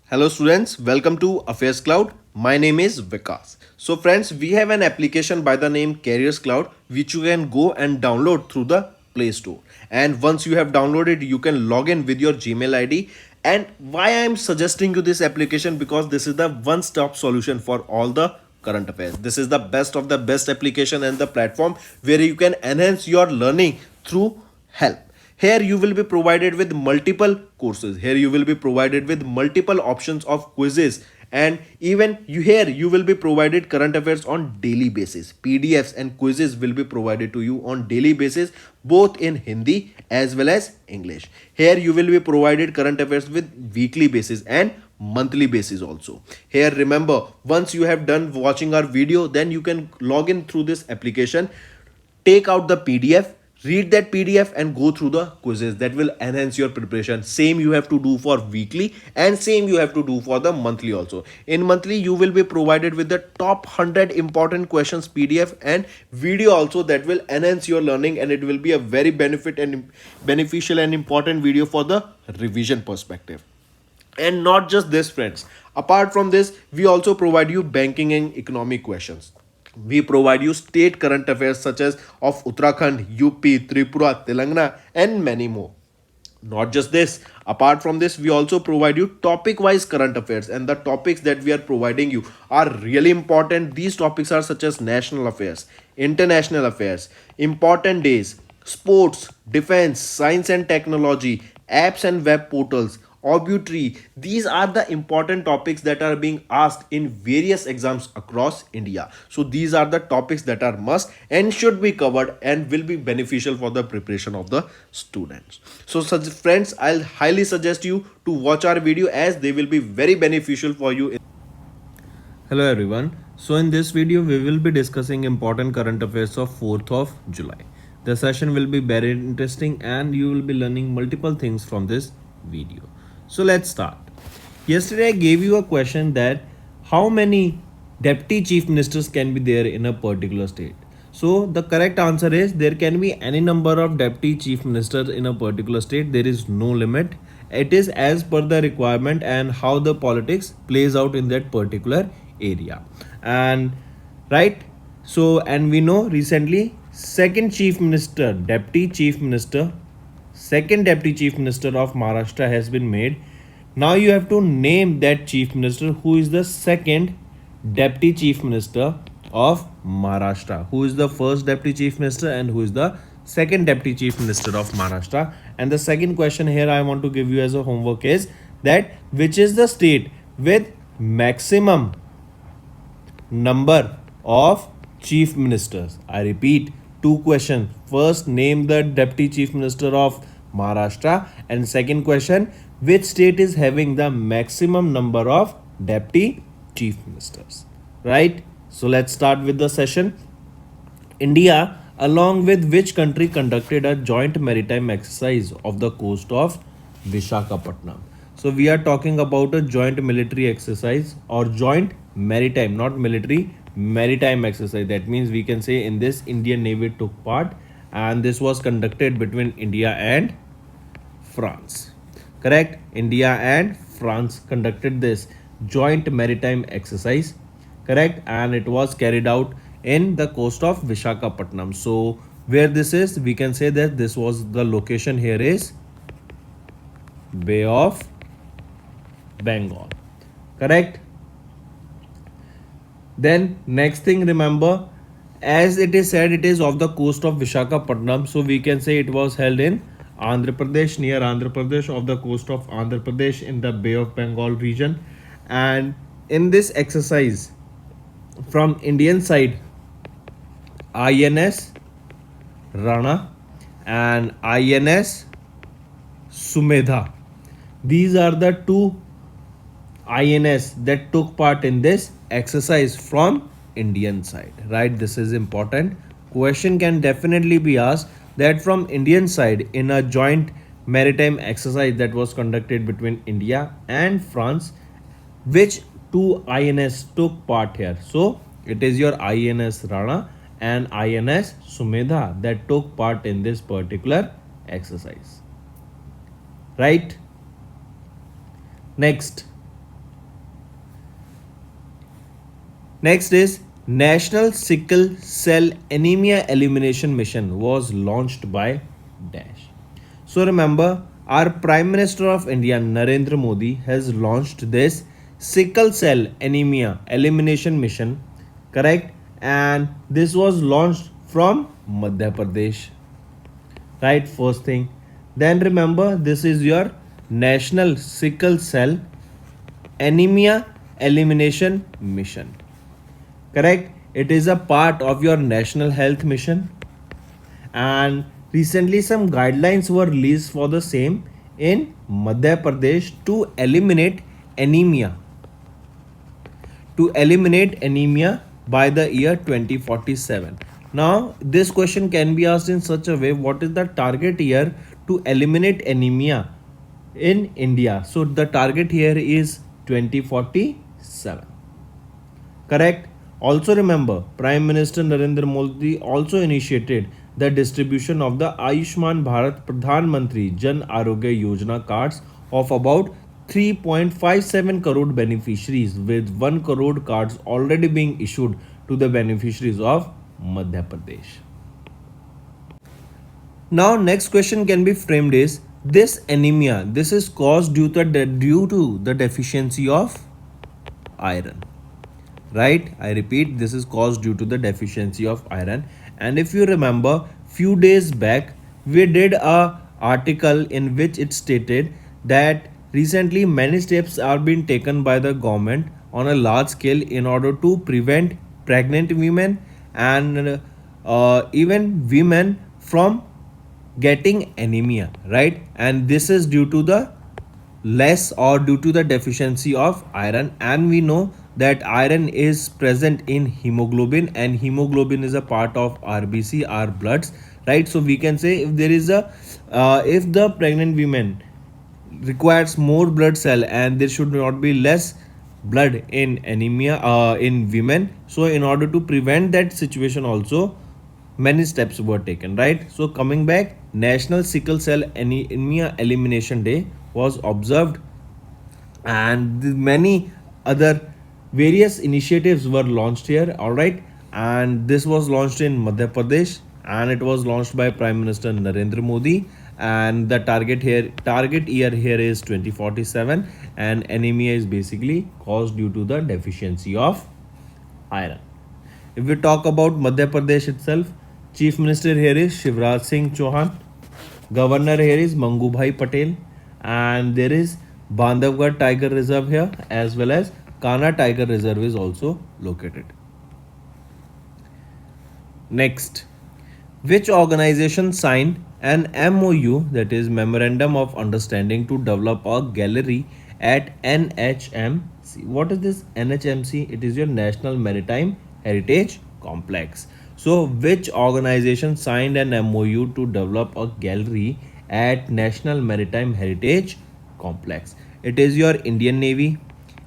Hello students, welcome to Affairscloud. My name is Vikas. So friends, we have an application by the name Careers Cloud which you can go and download through the Play Store. And once you have downloaded, you can log in with your Gmail ID. And why I am suggesting you this application, because this is the one-stop solution for all the current affairs. This is the best of the best application and the platform where you can enhance your learning through help. Here you will be provided with multiple courses. Here you will be provided with multiple options of quizzes, and even you will be provided current affairs on daily basis. PDFs and quizzes will be provided to you on daily basis, both in Hindi as well as English. Here you will be provided current affairs with weekly basis and monthly basis also. Here remember, once you have done watching our video, then you can log in through this application, take out the PDF, read that PDF and go through the quizzes. That will enhance your preparation. Same you have to do for weekly and same you have to do for the monthly also. In monthly you will be provided with the top 100 important questions PDF and video also, that will enhance your learning, and it will be a very beneficial and important video for the revision perspective. And not just this friends, apart from this we also provide you banking and economic questions. We provide you state current affairs such as of Uttarakhand, UP, Tripura, Telangana, and many more. Not just this, apart from this, we also provide you topic wise current affairs, and the topics that we are providing you are really important. These topics are such as national affairs, international affairs, important days, sports, defense, science and technology, apps and web portals, obituary. These are the important topics that are being asked in various exams across India. So these are the topics that are must and should be covered and will be beneficial for the preparation of the students. So such friends, I'll highly suggest you to watch our video as they will be very beneficial for you. Hello everyone. So in this video we will be discussing important current affairs of 4th of July. The session will be very interesting and you will be learning multiple things from this video. So let's start. Yesterday I gave you a question that how many deputy chief ministers can be there in a particular state. So the correct answer is there can be any number of deputy chief ministers in a particular state. There is no limit. It is as per the requirement and how the politics plays out in that particular area. And right, so and we know recently second deputy chief minister of Maharashtra has been made. Now you have to name that chief minister who is the second deputy chief minister of Maharashtra. Who is the first deputy chief minister and who is the second deputy chief minister of Maharashtra? And the second question here I want to give you as a homework is that which is the state with maximum number of chief ministers? I repeat, two questions. First, name the deputy chief minister of Maharashtra, and second question, which state is having the maximum number of deputy chief ministers? Right? So let's start with the session. India along with which country conducted a joint maritime exercise off the coast of Visakhapatnam? So we are talking about a joint military exercise or joint maritime, not military, maritime exercise. That means we can say in this Indian Navy took part, and this was conducted between India and France. Correct? India and France conducted this joint maritime exercise. Correct? And it was carried out in the coast of Visakhapatnam. So where this is, we can say that this was the location here is Bay of Bengal. Correct? Then next thing, remember, as it is said it is off the coast of Visakhapatnam, so we can say it was held in Andhra Pradesh, near Andhra Pradesh, off the coast of Andhra Pradesh in the Bay of Bengal region. And in this exercise from Indian side, INS Rana and INS Sumedha, these are the two INS that took part in this exercise from Indian side. Right? This is important. Question can definitely be asked that from Indian side in a joint maritime exercise that was conducted between India and France, which two INS took part here? So it is your INS Rana and INS Sumedha that took part in this particular exercise. Right? Next, Next is National Sickle Cell Anemia Elimination Mission was launched by Dash. So remember, our Prime Minister of India, Narendra Modi, has launched this sickle cell anemia elimination mission, correct? And this was launched from Madhya Pradesh, right? First thing. Then remember, this is your National Sickle Cell Anemia Elimination Mission, correct? It is a part of your national health mission, and recently some guidelines were released for the same in Madhya Pradesh anemia to eliminate anemia by the year 2047. Now this question can be asked in such a way, what is the target year to eliminate anemia in India? So the target here is 2047, correct? Also remember, Prime Minister Narendra Modi also initiated the distribution of the Ayushman Bharat Pradhan Mantri Jan Arogya Yojana cards of about 3.57 crore beneficiaries, with 1 crore cards already being issued to the beneficiaries of Madhya Pradesh. Now next question can be framed is, this anemia, this is caused due to the deficiency of iron, right? I repeat, this is caused due to the deficiency of iron. And if you remember, few days back we did a article in which it stated that recently many steps are being taken by the government on a large scale in order to prevent pregnant women and even women from getting anemia, right? And this is due to the less or due to the deficiency of iron, and we know that iron is present in hemoglobin, and hemoglobin is a part of RBC, our bloods, right? So we can say, if there is a if the pregnant women requires more blood cell and there should not be less blood in anemia in women, so in order to prevent that situation also many steps were taken, right? So coming back, National Sickle Cell Anemia Elimination Day was observed, and many other various initiatives were launched here, all right? And this was launched in Madhya Pradesh, and it was launched by Prime Minister Narendra Modi, and the target year here is 2047, and anemia is basically caused due to the deficiency of iron. If we talk about Madhya Pradesh itself, Chief Minister here is Shivraj Singh Chauhan, Governor here is Mangubhai Patel, and there is Bandhavgarh Tiger Reserve here, as well as Kana Tiger Reserve is also located. Next, which organization signed an MOU, that is Memorandum of Understanding, to develop a gallery at NHMC? What is this NHMC? It is your National Maritime Heritage Complex. So which organization signed an MOU to develop a gallery at National Maritime Heritage Complex? It is your Indian Navy,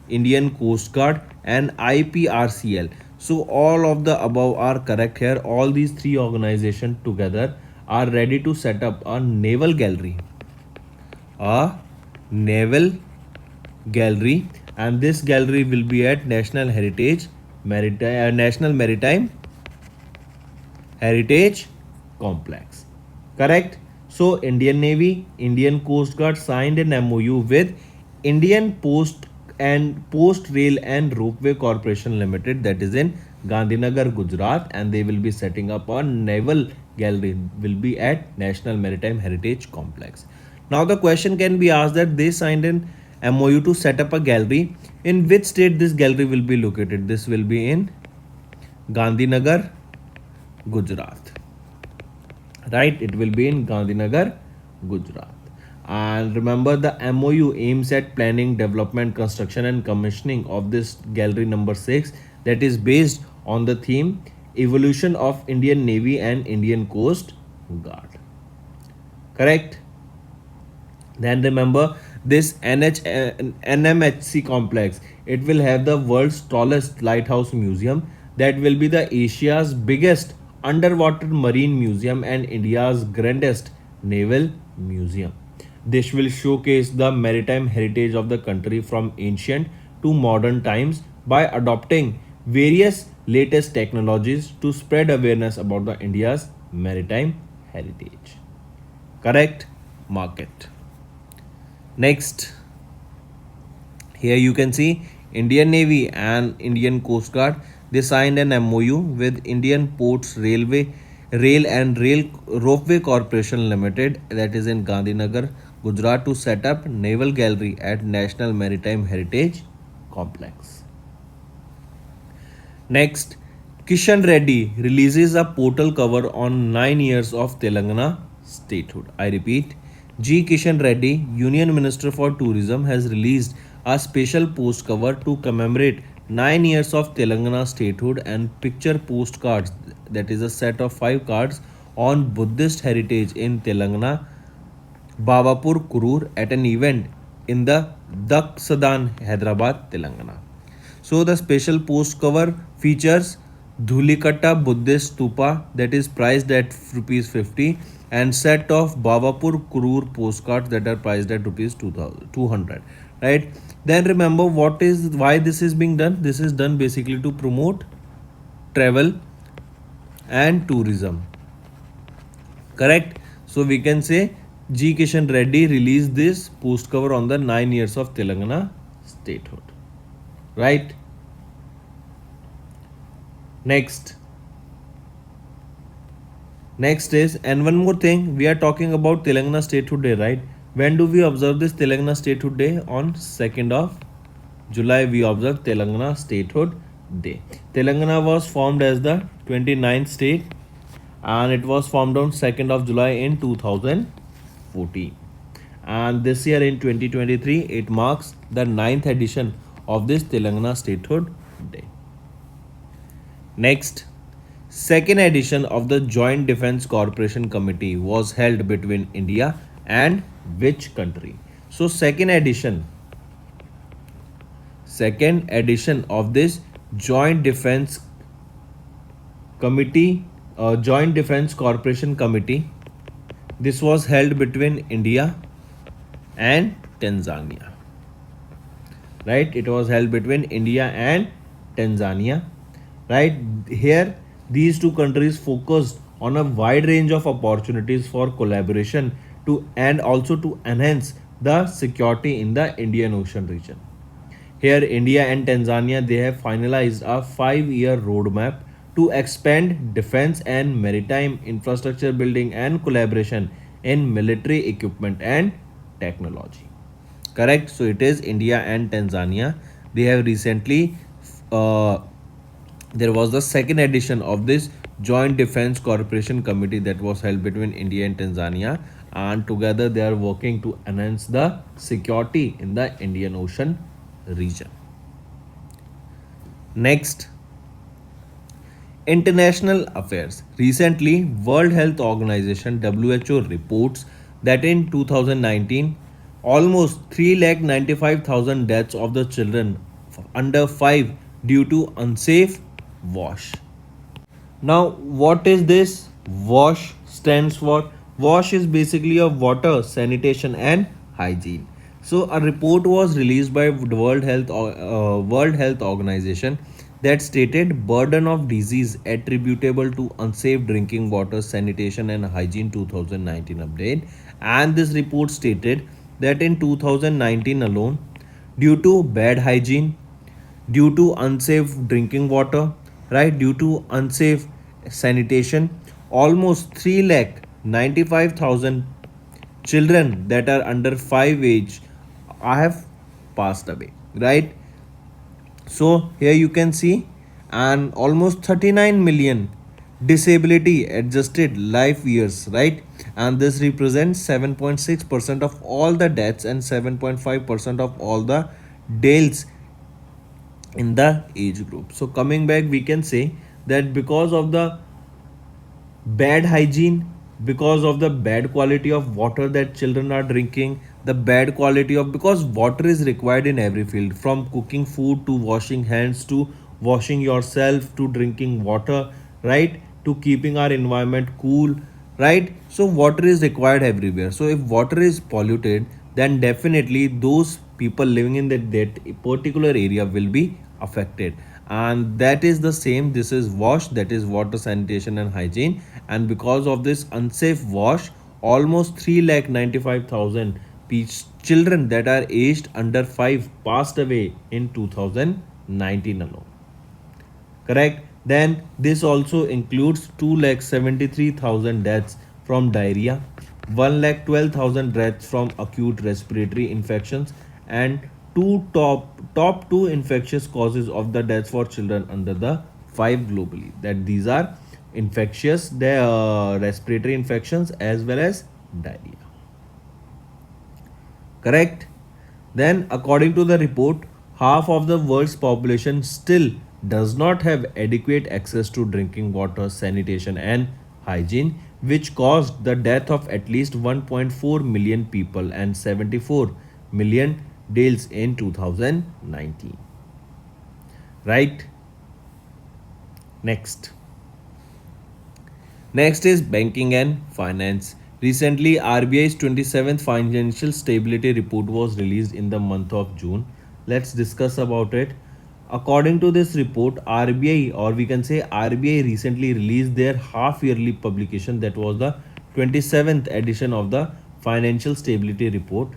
Indian Coast Guard, and IPRCL. So all of the above are correct here. All these three organizations together are ready to set up a naval gallery. A naval gallery, and this gallery will be at National Maritime Heritage Complex, correct? So Indian Navy, Indian Coast Guard signed an MOU with Indian Post Rail and Ropeway Corporation Limited, that is in Gandhinagar, Gujarat, and they will be setting up a naval gallery, will be at National Maritime Heritage Complex. Now the question can be asked that they signed an MOU to set up a gallery. In which state this gallery will be located? This will be in Gandhinagar, Gujarat, right? It will be in Gandhinagar, Gujarat. And remember, the MOU aims at planning, development, construction, and commissioning of this gallery number 6, that is based on the theme Evolution of Indian Navy and Indian Coast Guard, correct? Then remember, this NMHC complex, it will have the world's tallest lighthouse museum, that will be the Asia's biggest underwater marine museum and India's grandest naval museum. This will showcase the maritime heritage of the country from ancient to modern times by adopting various latest technologies to spread awareness about the India's maritime heritage. Correct? Market. Next, here you can see Indian Navy and Indian Coast Guard. They signed an MOU with Indian Ports Rail and Rail Ropeway Corporation Limited, that is in Gandhinagar, Gujarat, to set up naval gallery at National Maritime Heritage Complex. Next, Kishan Reddy releases a portal cover on 9 years of Telangana statehood. I repeat, G. Kishan Reddy, Union Minister for Tourism, has released a special post cover to commemorate 9 years of Telangana statehood and picture postcards, that is a set of 5 cards on Buddhist heritage in Telangana, Bawapur Kurur, at an event in the Daksadan, Hyderabad, Telangana. So the special post cover features Dhulikatta Buddhist stupa that is priced at rupees 50 and set of Bawapur Kurur postcards that are priced at rupees 200. Right? Then remember why this is being done. This is done basically to promote travel and tourism. Correct? So we can say G. Kishan Reddy released this post cover on the 9 years of Telangana statehood. Right? Next is, and one more thing, we are talking about Telangana Statehood Day, right? When do we observe this Telangana Statehood Day? On 2nd of July we observe Telangana Statehood Day. Telangana was formed as the 29th state and it was formed on 2nd of July in 2014. And this year in 2023 it marks the 9th edition of this Telangana Statehood Day. Next, second edition of the Joint Defence Cooperation Committee was held between India and which country? So second edition of this Joint Defence Cooperation Committee, this was held between India and Tanzania. Right? It was held between India and Tanzania. Right? Here, these two countries focused on a wide range of opportunities for collaboration and also to enhance the security in the Indian Ocean region. Here, India and Tanzania, they have finalized a 5-year roadmap to expand defense and maritime infrastructure building and collaboration in military equipment and technology. Correct? So it is India and Tanzania. They have recently there was the second edition of this Joint Defence Cooperation Committee that was held between India and Tanzania, and together they are working to enhance the security in the Indian Ocean region. Next, international affairs. Recently, World Health Organization WHO reports that in 2019, almost 3,95,000 deaths of the children under 5 due to unsafe wash. Now, what is this? WASH stands for. WASH is basically a water, sanitation, and hygiene. So, a report was released by the World Health Organization that stated burden of disease attributable to unsafe drinking water, sanitation, and hygiene 2019 update. And this report stated that in 2019 alone, due to bad hygiene, due to unsafe drinking water, right, due to unsafe sanitation, almost 3,95,000 children that are under 5 age have passed away, right? So here you can see, and almost 39 million disability adjusted life years, right? And this represents 7.6% of all the deaths and 7.5% of all the deaths in the age group. So coming back, we can say that because of the bad hygiene, because of the bad quality of water that children are drinking, the bad quality of, because water is required in every field, from cooking food to washing hands to washing yourself to drinking water, right, to keeping our environment cool, right? So water is required everywhere. So if water is polluted, then definitely those people living in that particular area will be affected. and that is the same. This is wash, that is water, sanitation and hygiene. And because of this unsafe wash, almost 3,95,000 children that are aged under 5 passed away in 2019 alone. Correct? Then this also includes 2,73,000 deaths from diarrhea, 1,12,000 deaths from acute respiratory infections, and top two infectious causes of the deaths for children under the 5 globally. That these are infectious, respiratory infections as well as diarrhea. Correct? Then, according to the report, half of the world's population still does not have adequate access to drinking water, sanitation, and hygiene, which caused the death of at least 1.4 million people and 74 million deaths in 2019. Right? Next. Next is banking and finance. Recently, RBI's 27th Financial Stability Report was released in the month of June. Let's discuss about it. According to this report, RBI, or we can say RBI, recently released their half-yearly publication, that was the 27th edition of the Financial Stability Report.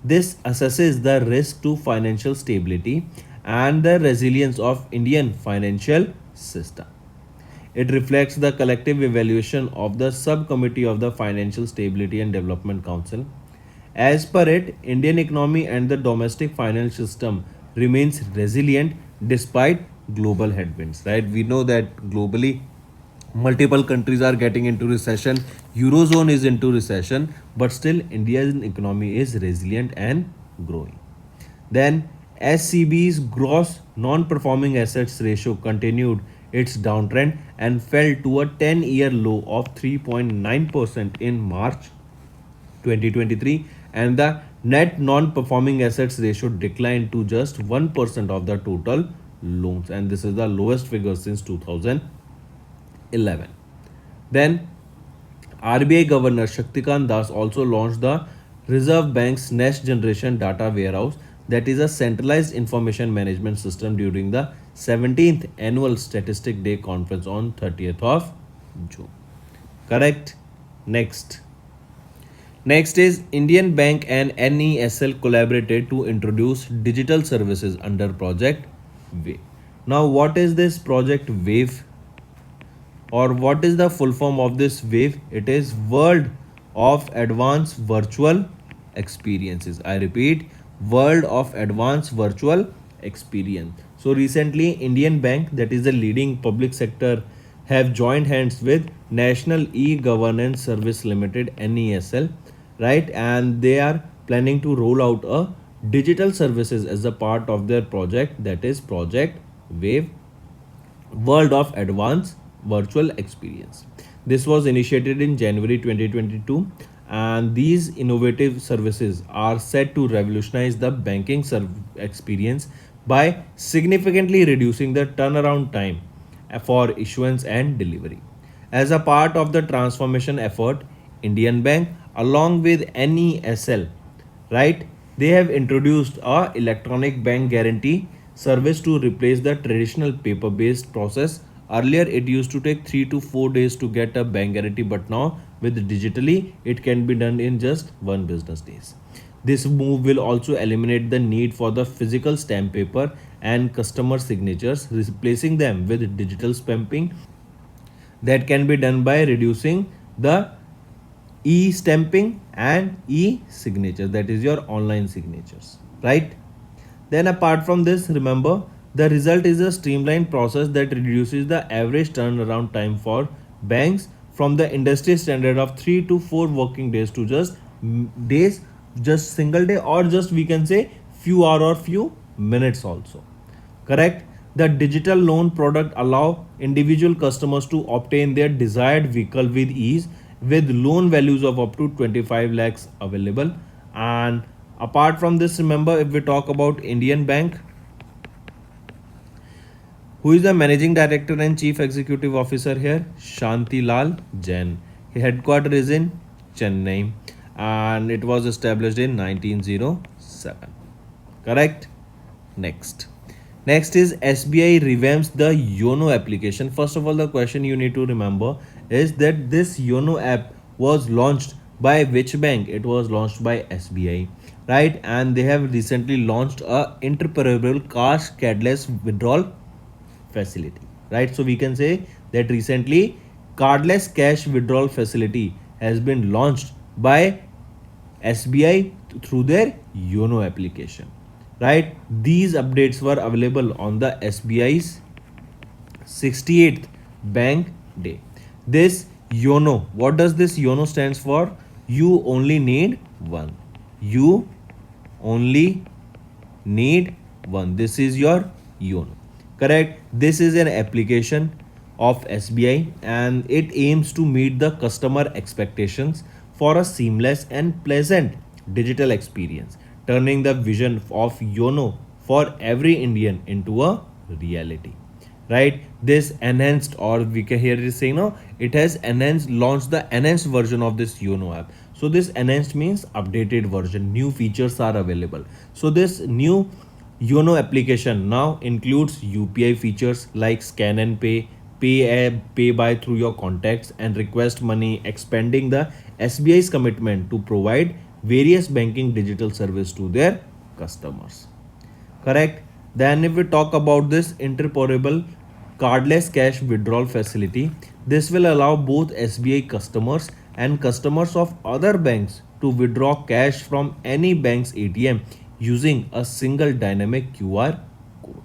This assesses the risk to financial stability and the resilience of Indian financial system. It reflects the collective evaluation of the subcommittee of the Financial Stability and Development Council. As per it, Indian economy and the domestic financial system remains resilient despite global headwinds. Right? We know that globally multiple countries are getting into recession. Eurozone is into recession, but still India's economy is resilient and growing. Then SCB's gross non-performing assets ratio continued its downtrend and fell to a 10-year low of 3.9% in March 2023, and the net non-performing assets ratio declined to just 1% of the total loans, and this is the lowest figure since 2011. Then RBI Governor Shaktikant Das also launched the Reserve Bank's next generation data warehouse, that is a centralized information management system, during the 17th annual Statistic Day conference on 30th of June. Correct? Next. Next is Indian Bank and NESL collaborated to introduce digital services under Project Wave. Now, what is this Project Wave? Or what is the full form of this wave? It is World of Advanced Virtual Experiences. I repeat, World of Advanced Virtual Experience. So recently, Indian Bank, that is the leading public sector, have joined hands with National E-Governance Service Limited, NESL, right? And they are planning to roll out a digital services as a part of their project, that is Project Wave, World of Advanced Virtual Experience. This was initiated in January 2022, and these innovative services are set to revolutionize the banking experience by significantly reducing the turnaround time for issuance and delivery. As a part of the transformation effort, Indian Bank along with NESL, right, they have introduced a electronic bank guarantee service to replace the traditional paper based process. Earlier it used to take 3 to 4 days to get a bank guarantee, but now with digitally it can be done in just 1 business days. This move will also eliminate the need for the physical stamp paper and customer signatures, replacing them with digital stamping that can be done by reducing the e-stamping and e-signature, that is your online signatures, right? Then apart from this, remember, the result is a streamlined process that reduces the average turnaround time for banks from the industry standard of 3 to 4 working days to just days, just single day, or just we can say few hour or few minutes also. Correct? The digital loan product allow individual customers to obtain their desired vehicle with ease, with loan values of up to 25 lakhs available. And apart from this, remember, if we talk about Indian Bank, who is the managing director and chief executive officer here? Shanti Lal Jain. His headquarters is in Chennai and it was established in 1907. Correct? Next. Next is SBI revamps the YONO application. First of all, the question you need to remember is that this YONO app was launched by which bank? It was launched by SBI, right? And they have recently launched a interoperable cash cardless withdrawal facility, right? So we can say that recently cardless cash withdrawal facility has been launched by SBI through their YONO application, right? These updates were available on the SBI's 68th bank day. This YONO, what does this YONO stands for? You only need one. You only need one. This is your YONO. Correct? This is an application of SBI and it aims to meet the customer expectations for a seamless and pleasant digital experience, turning the vision of YONO for every Indian into a reality. Right? This enhanced, or we can hear it saying no, it has enhanced, launched the enhanced version of this YONO app. So this enhanced means updated version, new features are available. So this new YONO application now includes UPI features like scan and pay by through your contacts, and request money, expanding the SBI's commitment to provide various banking digital service to their customers. Correct? Then if we talk about this interoperable cardless cash withdrawal facility, this will allow both SBI customers and customers of other banks to withdraw cash from any bank's ATM using a single dynamic QR code.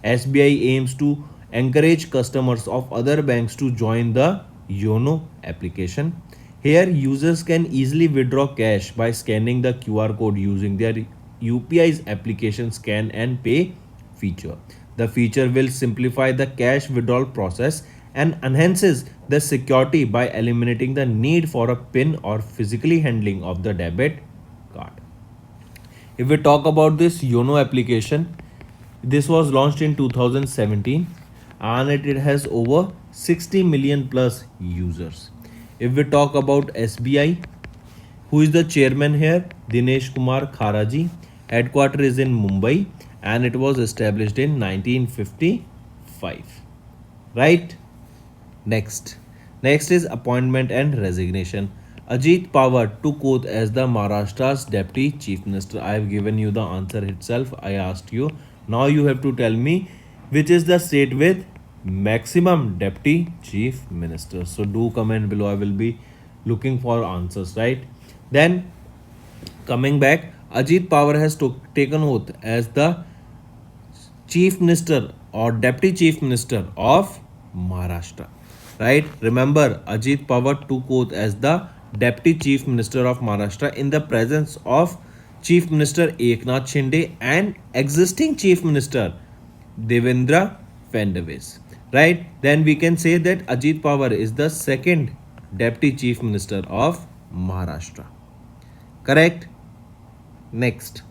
SBI aims to encourage customers of other banks to join the YONO application. Here, users can easily withdraw cash by scanning the QR code using their UPI's application scan and pay feature. The feature will simplify the cash withdrawal process and enhances the security by eliminating the need for a PIN or physically handling of the debit card. If we talk about this YONO application, this was launched in 2017 and it has over 60 million plus users. If we talk about SBI, who is the chairman here? Dinesh Kumar Kharaji. Headquarter is in Mumbai and it was established in 1955. Right? Next. Next is appointment and resignation. Ajit Pawar took oath as the Maharashtra's Deputy Chief Minister. I have given you the answer itself. I asked you. Now you have to tell me which is the state with maximum Deputy Chief Minister. So do comment below. I will be looking for answers, right? Then coming back, Ajit Pawar has taken oath as the Chief Minister or Deputy Chief Minister of Maharashtra. Right? Remember, Ajit Pawar took oath as the Deputy Chief Minister of Maharashtra in the presence of Chief Minister Eknath Shinde and existing Chief Minister Devendra Fadnavis. Right? Then we can say that Ajit Pawar is the second Deputy Chief Minister of Maharashtra. Correct? Next.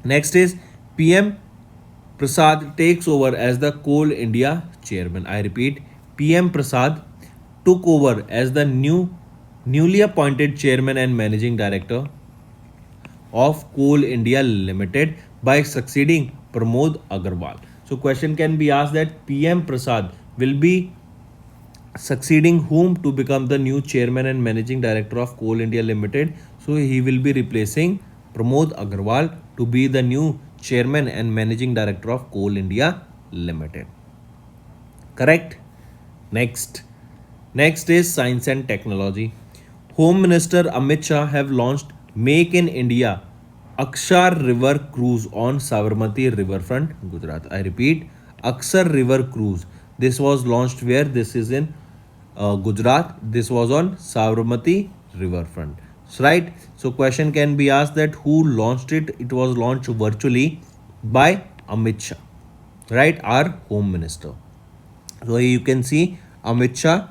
Next is PM Prasad takes over as the Coal India chairman. I repeat, PM Prasad took over as the newly appointed chairman and managing director of Coal India Limited by succeeding Pramod Agarwal. So question can be asked that PM Prasad will be succeeding whom to become the new chairman and managing director of Coal India Limited. So he will be replacing Pramod Agarwal to be the new chairman and managing director of Coal India Limited. Correct? Next. Next is science and technology. Home Minister Amit Shah have launched Make in India Akshar River Cruise on Sabarmati Riverfront, Gujarat. I repeat, Akshar River Cruise. This was launched where? This is in Gujarat. This was on Sabarmati Riverfront. Right? So question can be asked that who launched it? It was launched virtually by Amit Shah, right? Our Home Minister. So you can see Amit Shah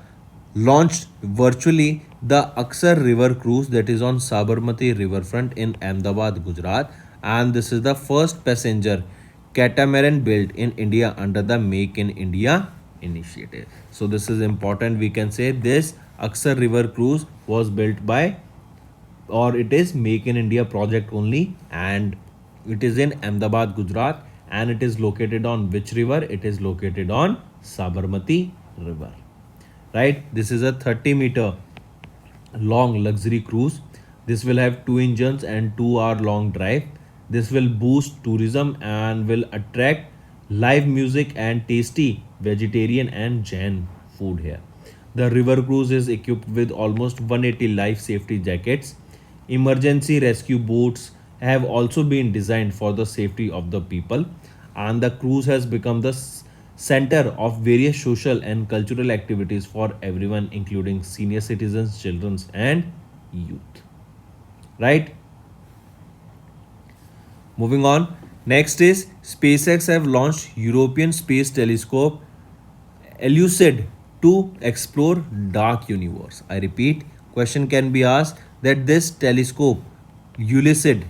launched virtually the Akshar River Cruise that is on Sabarmati Riverfront in Ahmedabad, Gujarat, and this is the first passenger catamaran built in India under the Make in India initiative. So this is important. We can say this Akshar River Cruise was built by, or it is Make in India project only, and it is in Ahmedabad, Gujarat, and it is located on which river? It is located on Sabarmati river. Right? This is a 30-meter long luxury cruise. This will have two engines and 2 hour long drive. This will boost tourism and will attract live music and tasty vegetarian and Jain food here. The river cruise is equipped with almost 180 life safety jackets. Emergency rescue boats have also been designed for the safety of the people, and the cruise has become the center of various social and cultural activities for everyone, including senior citizens, children, and youth. Right? Moving on. Next is SpaceX have launched European Space Telescope Elucid to explore dark universe. I repeat, question can be asked that this telescope Elucid,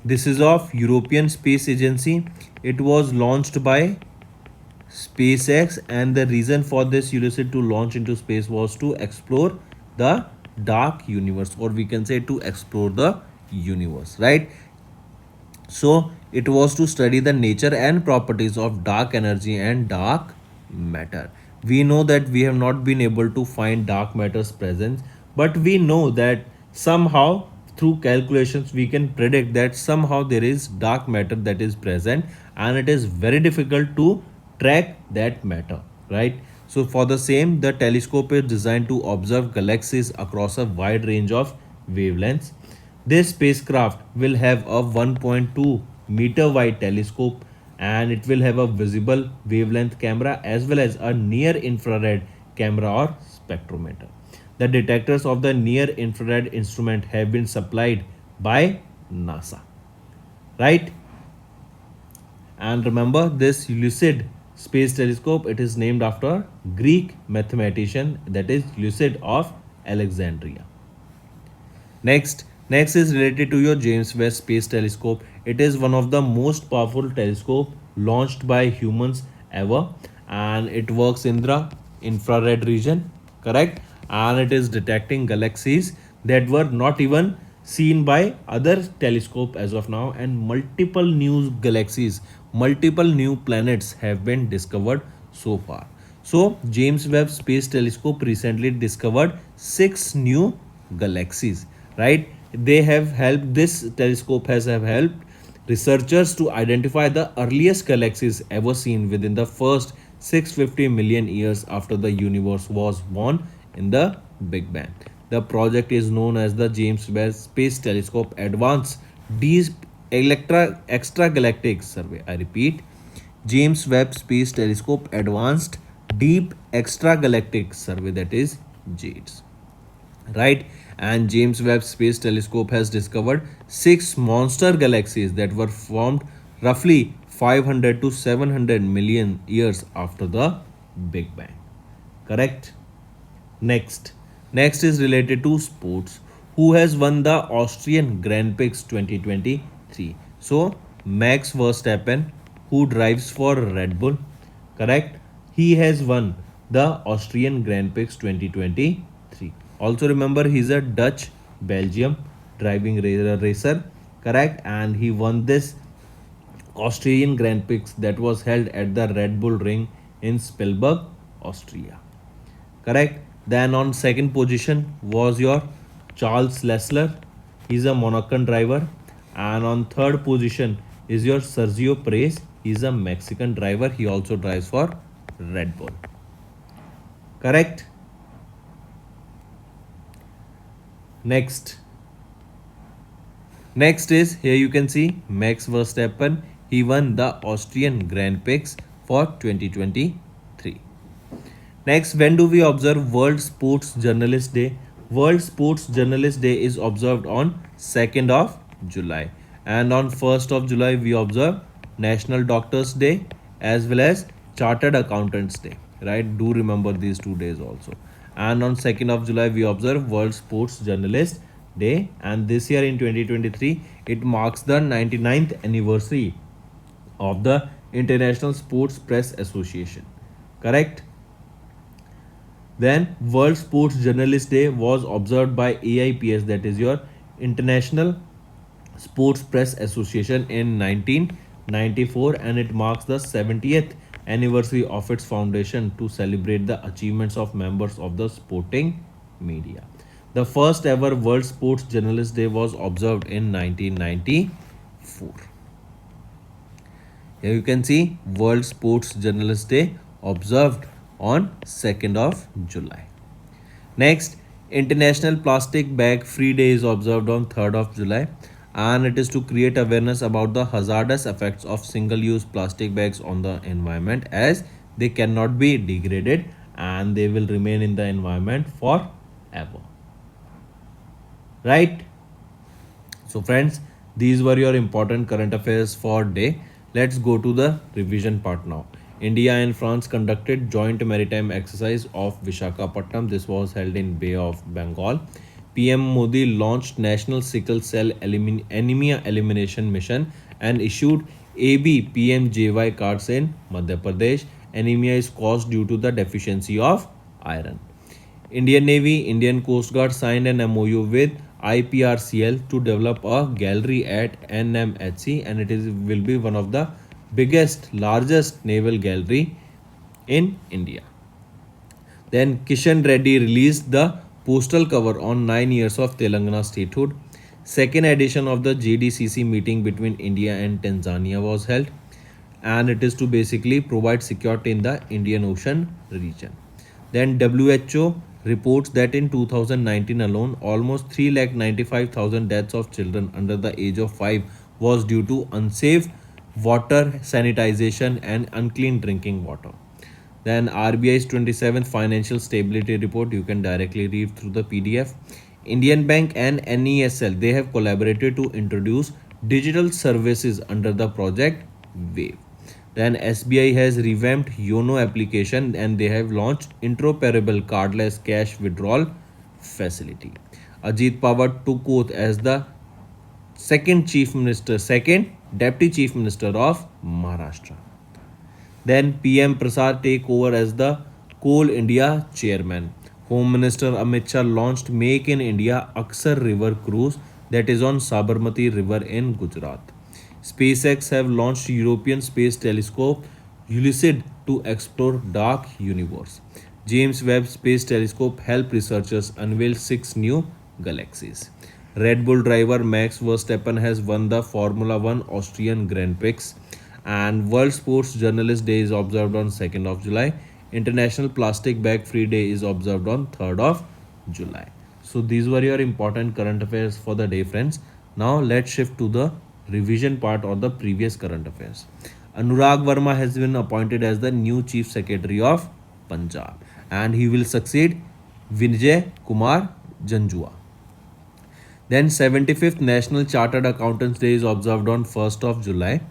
this is of European Space Agency. It was launched by SpaceX, and the reason for this Elucid to launch into space was to explore the dark universe, or we can say to explore the universe, right? So it was to study the nature and properties of dark energy and dark matter. We know that we have not been able to find dark matter's presence, but we know that somehow through calculations we can predict that somehow there is dark matter that is present, and it is very difficult to track that matter, right? So for the same, the telescope is designed to observe galaxies across a wide range of wavelengths. This spacecraft will have a 1.2-meter wide telescope, and it will have a visible wavelength camera as well as a near infrared camera or spectrometer. The detectors of the near infrared instrument have been supplied by NASA. Right? And remember, this Lucid Space Telescope, it is named after Greek mathematician, that is Lucid of Alexandria. Next is related to your James Webb Space Telescope. It is one of the most powerful telescope launched by humans ever, and it works in the infrared region, correct? And it is detecting galaxies that were not even seen by other telescope as of now, and multiple new galaxies, multiple new planets have been discovered so far. So James Webb Space Telescope recently discovered 6 new galaxies, right? They have helped, this telescope has have helped researchers to identify the earliest galaxies ever seen within the first 650 million years after the universe was born in the Big Bang. The project is known as the James Webb Space Telescope Advanced Deep Extragalactic Survey. I repeat, James Webb Space Telescope Advanced Deep Extragalactic Survey, that is JADES, right? And James Webb Space Telescope has discovered 6 monster galaxies that were formed roughly 500 to 700 million years after the Big Bang. Correct? Next is related to sports. Who has won the Austrian Grand Prix 2023? So Max Verstappen, who drives for Red Bull, correct? He has won the Austrian Grand Prix 2023. Also remember, he's a Dutch Belgium driving racer, correct? And he won this Australian Grand Prix that was held at the Red Bull Ring in Spielberg, Austria. Correct? Then on second position was your Charles Lessler. He's a Moroccan driver. And on third position is your Sergio Perez. He's a Mexican driver. He also drives for Red Bull. Correct? Next is, here you can see Max Verstappen. He won the Austrian Grand Prix for 2023. Next, when do we observe World Sports Journalist Day? World Sports Journalist Day is observed on 2nd of July. And on 1st of July, we observe National Doctors Day as well as Chartered Accountants Day. Right? Do remember these 2 days also. And on 2nd of July, we observe World Sports Journalist Day. And this year in 2023, it marks the 99th anniversary of the International Sports Press Association. Correct? Then World Sports Journalist Day was observed by AIPS, that is your International Sports Press Association in 1994, and it marks the 70th anniversary of its foundation to celebrate the achievements of members of the sporting media. The first ever World Sports Journalist Day was observed in 1994. Here you can see World Sports Journalist Day observed on 2nd of July. Next, International Plastic Bag Free Day is observed on 3rd of July, and it is to create awareness about the hazardous effects of single-use plastic bags on the environment, as they cannot be degraded and they will remain in the environment forever. Right? So friends, these were your important current affairs for day. Let's go to the revision part now. India and France conducted joint maritime exercise off Visakhapatnam. This was held in Bay of Bengal. PM Modi launched National Sickle Cell Anemia Elimination Mission and issued AB PMJY cards in Madhya Pradesh. Anemia is caused due to the deficiency of iron. Indian Navy, Indian Coast Guard signed an MOU with IPRCL to develop a gallery at NMHC, and it will be one of the largest naval gallery in India. Then Kishan Reddy released the postal cover on 9 years of Telangana statehood. Second edition of the JDCC meeting between India and Tanzania was held, and it is to basically provide security in the Indian Ocean region. Then WHO reports that in 2019 alone, almost 3,95,000 deaths of children under the age of 5 was due to unsafe water sanitization and unclean drinking water. Then RBI's 27th Financial Stability Report, you can directly read through the PDF. Indian Bank and NESL, they have collaborated to introduce digital services under the project Wave. Then SBI has revamped YONO application and they have launched interoperable cardless cash withdrawal facility. Ajit Pawar took oath as the second Deputy Chief Minister of Maharashtra. Then PM Prasad take over as the Coal India Chairman. Home Minister Amit Shah launched Make in India Aksar River Cruise that is on Sabarmati River in Gujarat. SpaceX have launched European Space Telescope Elucid to explore dark universe. James Webb Space Telescope help researchers unveil 6 new galaxies. Red Bull driver Max Verstappen has won the Formula 1 Austrian Grand Prix, and World Sports Journalist Day is observed on 2nd of July. International Plastic Bag Free Day is observed on 3rd of July. So these were your important current affairs for the day, friends. Now let's shift to the revision part of the previous current affairs. Anurag Verma has been appointed as the new Chief Secretary of Punjab, and he will succeed Vijay Kumar Janjua. Then 75th National Chartered Accountants Day is observed on 1st of July,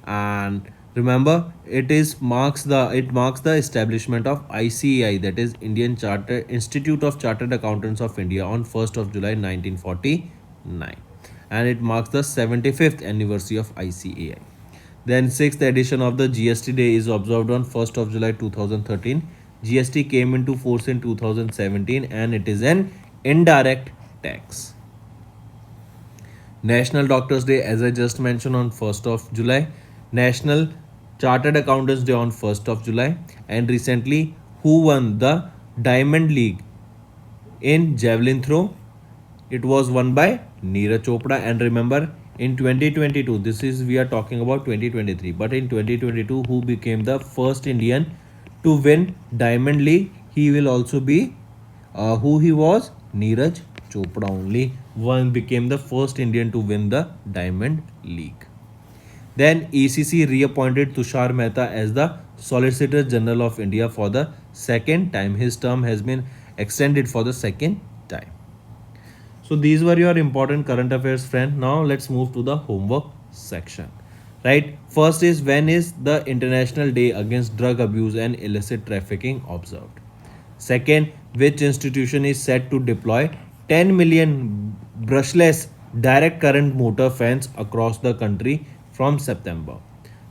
and remember it marks the establishment of ICAI, that is Indian Chartered Institute of Chartered Accountants of India, on 1st of July 1949, and it marks the 75th anniversary of ICAI. Then 6th edition of the GST Day is observed on 1st of July 2013. GST came into force in 2017 and it is an indirect tax. National Doctors Day, as I just mentioned, on 1st of July. National Chartered Accountants Day on 1st of July. And recently, who won the Diamond League in javelin throw? It was won by Neeraj Chopra. And remember, in 2022, we are talking about 2023, but in 2022, who became the first Indian to win Diamond League? He will also be who he was? Neeraj Chopra only became the first Indian to win the Diamond League. Then ECC reappointed Tushar Mehta as the Solicitor General of India for the second time. His term has been extended for the second time. So these were your important current affairs, friend. Now let's move to the homework section. Right. First is, when is the International Day Against Drug Abuse and Illicit Trafficking observed? Second, which institution is set to deploy 10 million brushless direct current motor fans across the country from September?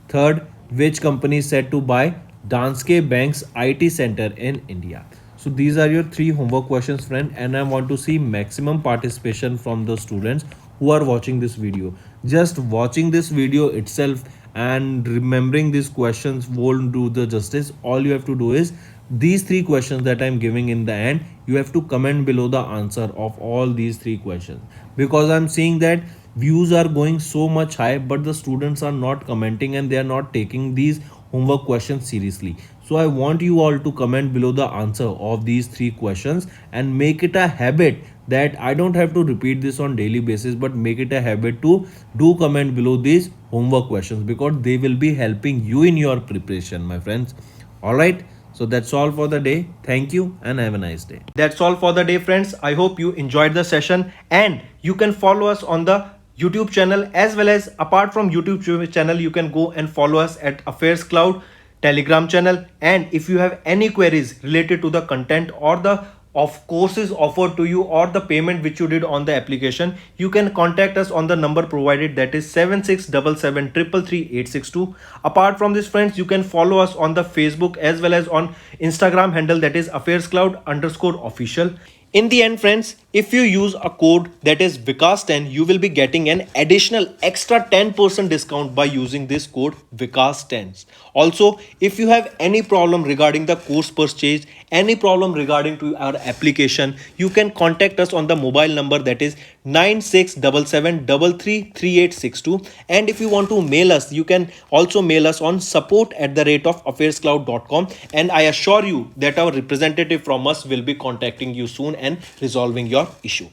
Third, which company is set to buy Danske Bank's IT center in India? So these are your 3 homework questions, friend, and I want to see maximum participation from the students who are watching this video. Just watching this video itself and remembering these questions won't do the justice. All you have to do is these three questions that I'm giving in the end, you have to comment below the answer of all these three questions, because I'm seeing that views are going so much high but the students are not commenting and they are not taking these homework questions seriously. So I want you all to comment below the answer of these three questions and make it a habit that I don't have to repeat this on daily basis, but make it a habit to do comment below these homework questions, because they will be helping you in your preparation, my friends. All right, so that's all for the day. Thank you and have a nice day. That's all for the day, friends. I hope you enjoyed the session, and you can follow us on the YouTube channel, as well as apart from YouTube channel, you can go and follow us at Affairscloud Telegram channel. And if you have any queries related to the content or the of courses offered to you or the payment which you did on the application, you can contact us on the number provided, that is 7677333862. Apart from this, friends, you can follow us on the Facebook as well as on Instagram handle, that is Affairscloud_official. In the end, friends, if you use a code that is Vikas10, you will be getting an additional extra 10% discount by using this code Vikas10. Also, if you have any problem regarding the course purchase, any problem regarding to our application, you can contact us on the mobile number, that is 9677333862. And if you want to mail us, you can also mail us on support@affairscloud.com, and I assure you that our representative from us will be contacting you soon and resolving your issue.